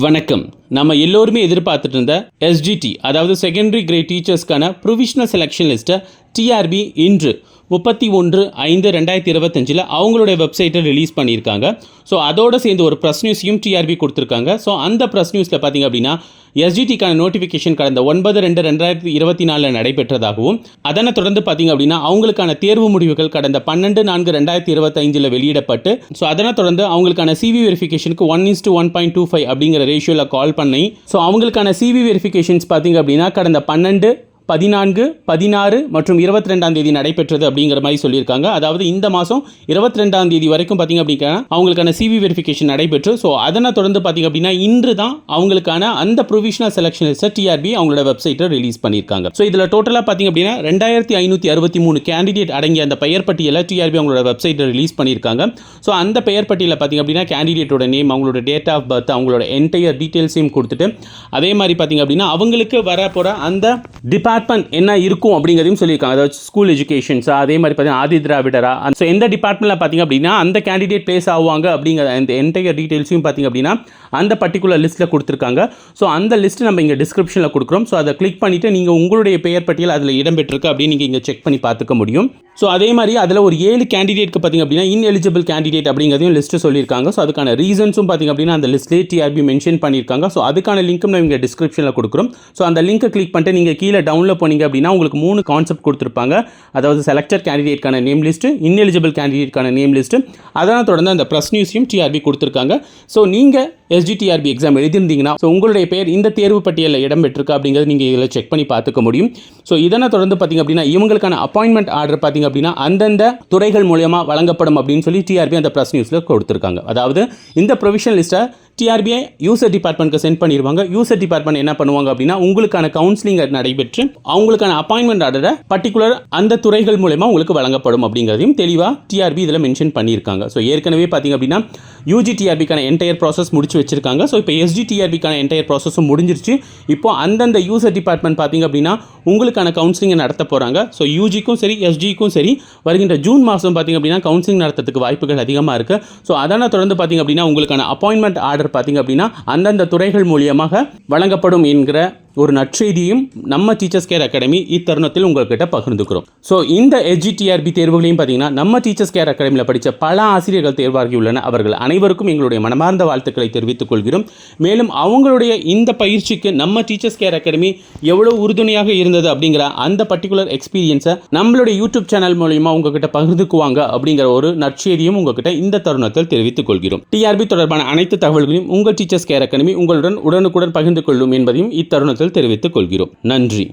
வணக்கம். நம்ம எல்லோருமே எதிர்பார்த்துட்டு இருந்த எஸ்ஜிடி அதாவது செகண்டரி கிரேட் டீச்சர்ஸ்க்கான ப்ரொவிஷனல் செலெக்ஷன் லிஸ்ட்டை டிஆர்பி இன்று 31/5/2025 அவங்களுடைய வெப்சைட்டை ரிலீஸ் பண்ணியிருக்காங்க. ஸோ அதோடு சேர்ந்து ஒரு ப்ரெஸ் நியூஸையும் டிஆர்பி கொடுத்துருக்காங்க. ஸோ அந்த ப்ரெஸ் நியூஸில் பார்த்திங்க அப்படின்னா எஸ்ஜிடிக்கான நோட்டிஃபிகேஷன் கடந்த 9/2/2024 நடைபெற்றதாகவும் அதனை தொடர்ந்து பார்த்திங்க அப்படின்னா அவங்களுக்கான தேர்வு முடிவுகள் கடந்த 12/4/2025 வெளியிடப்பட்டு ஸோ அதனை தொடர்ந்து அவங்களுக்கான சிவி வெரிஃபிகேஷனுக்கு 1:1.25 அப்படிங்கிற ரேஷியோவில் கால் பண்ணி ஸோ அவங்களுக்கான சிவி வெரிஃபிகேஷன்ஸ் பார்த்திங்க அப்படின்னா கடந்த 12, 14, 16 மற்றும் 22ஆம் தேதி நடைபெற்றது அப்படிங்கிற மாதிரி சொல்லியிருக்காங்க. அதாவது இந்த மாதம் 22ஆம் தேதி வரைக்கும் பார்த்திங்க அப்படின்னா அவங்களுக்கான சிவி வெரிஃபிகேஷன் நடைபெற்று ஸோ அதனை தொடர்ந்து பார்த்திங்க அப்படின்னா இன்று தான் அவங்களுக்கான அந்த ப்ரொவிஷனல் செலெக்ஷன் லிஸ்ட்டை டிஆர்பி அவங்களோட வெப்சைட்டை ரிலீஸ் பண்ணியிருக்காங்க. ஸோ இதில் டோட்டலாக பார்த்திங்க அப்படின்னா 2563 கேண்டிடேட் அடங்கிய அந்த பெயர் பட்டியலை டிஆர்பி அவங்களோட வெப்சைட்டை ரிலீஸ் பண்ணியிருக்காங்க. ஸோ அந்த பெயர் பட்டியலில் பார்த்திங்க அப்படின்னா கேண்டிடேட்டோட நேம், அவங்களோட டேட் ஆஃப் பர்த், அவங்களோட என்டையர் டீட்டெயில்ஸையும் கொடுத்துட்டு அதே மாதிரி பார்த்திங்க அப்படின்னா அவங்களுக்கு வரப்போகிற அந்த டிபார்ட்மெண்ட் என்ன இருக்கும் அப்படிங்கிறதையும் சொல்லியிருக்காங்க. அதாவது ஸ்கூல் எஜுகேஷன்ஸா, அதே மாதிரி பார்த்தீங்கன்னா ஆதி திராவிடரா, ஸோ எந்த டிபார்ட்மெண்ட்டில் பார்த்தீங்க அப்படின்னா அந்த கேண்டிடேட் பிளேஸ் ஆகுவாங்க அப்படிங்கிற அந்த என்டையர் டீட்டெயில்ஸையும் பார்த்தீங்க அப்படின்னா அந்த பர்டிகுலர் லிஸ்ட்டில் கொடுத்துருக்காங்க. ஸோ அந்த லிஸ்ட் நம்ம இங்கே டிஸ்கிரிப்ஷனில் கொடுக்குறோம். ஸோ அதை கிளிக் பண்ணிவிட்டு நீங்கள் உங்களுடைய பெயர் பட்டியல் அதில் இடம்பெற்றிருக்கு அப்படின்னு நீங்கள் இங்கே செக் பண்ணி பார்த்துக்க முடியும். ஸோ அதே மாதிரி அதில் ஒரு 7 கேண்டிடேட்க்கு பார்த்திங்க அப்படின்னா இன்எலிஜிபிள் கேண்டிடேட் அப்படிங்கிறதையும் லிஸ்ட்டு சொல்லியிருக்காங்க. ஸோ அதுக்கான ரீசன்ஸும் பார்த்திங்க அப்படின்னா அந்த லிஸ்ட்லேயே டிஆர்பி மென்ஷன் பண்ணியிருக்காங்க. ஸோ அதுக்கான லிங்க்கும் நம்ம இங்கே டிஸ்கிரிப்ஷனில் கொடுக்குறோம். ஸோ அந்த லிங்க்கை கிளிக் பண்ணிட்டு நீங்கள் கீழே டவுன்லோட் பண்ணிங்க அப்படின்னா உங்களுக்கு 3 கான்செப்ட் கொடுத்துருப்பாங்க. அதாவது செலக்டட் கேண்டிடேட்கான நேம் லிஸ்ட்டு, இன்எலிஜிபிள் கேண்டிடேட்கான நேம் லிஸ்ட்டு, அதனால் தொடர்ந்து அந்த ப்ரெஸ் நியூஸையும் டிஆர்பி கொடுத்துருக்காங்க. ஸோ நீங்கள் எஸ்ஜிடிஆர்பி எக்ஸாம் எழுதியிருந்தீங்கன்னா ஸோ உங்களுடைய பேர் இந்த தேர்வு பட்டியலில் இடம்பெற்றிருக்கு அப்படிங்கிறது நீங்கள் இதில் செக் பண்ணி பார்த்துக்க முடியும். ஸோ இதனை தொடர்ந்து பார்த்திங்க அப்படின்னா இவங்களுக்கான அப்பாயின்மெண்ட் ஆர்டர் பார்த்திங்க அப்படின்னா அந்தந்த துறைகள் மூலமாக வழங்கப்படும் அப்படின்னு சொல்லி டிஆர்பி அந்த ப்ரெஸ் நியூஸில் கொடுத்துருக்காங்க. அதாவது இந்த ப்ரொவிஷனல் லிஸ்ட்டை டிஆர்பிஐ யூசர் டிபார்ட்மெண்ட்க்கு சென்ட் பண்ணிடுவாங்க. யூசர் டிபார்ட்மெண்ட் என்ன பண்ணுவாங்க அப்படின்னா உங்களுக்கான கவுன்சிலிங் நடைபெற்று அவங்களுக்கான அப்பாயின்மெண்ட் ஆர்டரை பர்டிகுலர் அந்த துறைகள் மூலமாக உங்களுக்கு வழங்கப்படும் அப்படிங்கிறதையும் தெளிவாக டிஆர்பி இதில் மென்ஷன் பண்ணியிருக்காங்க. ஸோ ஏற்கனவே பார்த்திங்க அப்படின்னா யூஜி டிஆர்பிக்கான என்டையர் ப்ராசஸ் முடிச்சு வச்சிருக்காங்க. ஸோ இப்போ எஸ்ஜி டிஆர்பிக்கான என்டையர் ப்ராசஸும் முடிஞ்சிருச்சு. இப்போ அந்தந்த யூசர் டிபார்ட்மெண்ட் பார்த்திங்க அப்படின்னா உங்களுக்கான கவுன்சிலிங்கை நடத்த போகிறாங்க. ஸோ யூஜிக்கும் சரி எஸ்ஜிக்கும் சரி வருகின்ற ஜூன் மாதம் பார்த்திங்க அப்படின்னா கவுன்சிலிங் நடத்துறதுக்கு வாய்ப்புகள் அதிகமாக இருக்குது. ஸோ அதனை தொடர்ந்து பார்த்திங்க அப்படின்னா உங்களுக்கான அப்பாயின்மெண்ட் ஆர்டர் பார்த்திங்க அப்படின்னா அந்தந்த துறைகள் மூலியமாக வழங்கப்படும் என்கிற ஒரு நற்செய்தியும் நம்ம டீச்சர்ஸ் கேர் அகாடமி இத்தருணத்தில் உங்கள்கிட்ட பகிர்ந்துக்கிறோம். ஸோ இந்த எஸ்ஜிடிஆர்பி தேர்வுகளையும் பார்த்தீங்கன்னா நம்ம டீச்சர்ஸ் கேர் அகாடமியில் படித்த பல ஆசிரியர்கள் தேர்வாகியுள்ளன. அவர்கள் அனைவருக்கும் எங்களுடைய மனமார்ந்த வாழ்த்துக்களை தெரிவித்துக் கொள்கிறோம். மேலும் அவங்களுடைய இந்த பயிற்சிக்கு நம்ம டீச்சர்ஸ் கேர் அகாடமி எவ்வளோ உறுதுணையாக இருந்தது அப்படிங்கிற அந்த பர்டிகுலர் எக்ஸ்பீரியன்ஸை நம்மளுடைய யூடியூப் சேனல் மூலமா உங்ககிட்ட பகிர்ந்துக்குவாங்க அப்படிங்கிற ஒரு நற்செய்தியும் உங்ககிட்ட இந்த தருணத்தில் தெரிவித்துக் கொள்கிறோம். டிஆர்பி தொடர்பான அனைத்து தகவல்களையும் உங்கள் டீச்சர்ஸ் கேர் அகாடமி உங்களுடன் உடனுக்குடன் பகிர்ந்து கொள்ளும் என்பதையும் இத்தருணத்தில் தெரிவித்துக் கொள்கிறோம். நன்றி.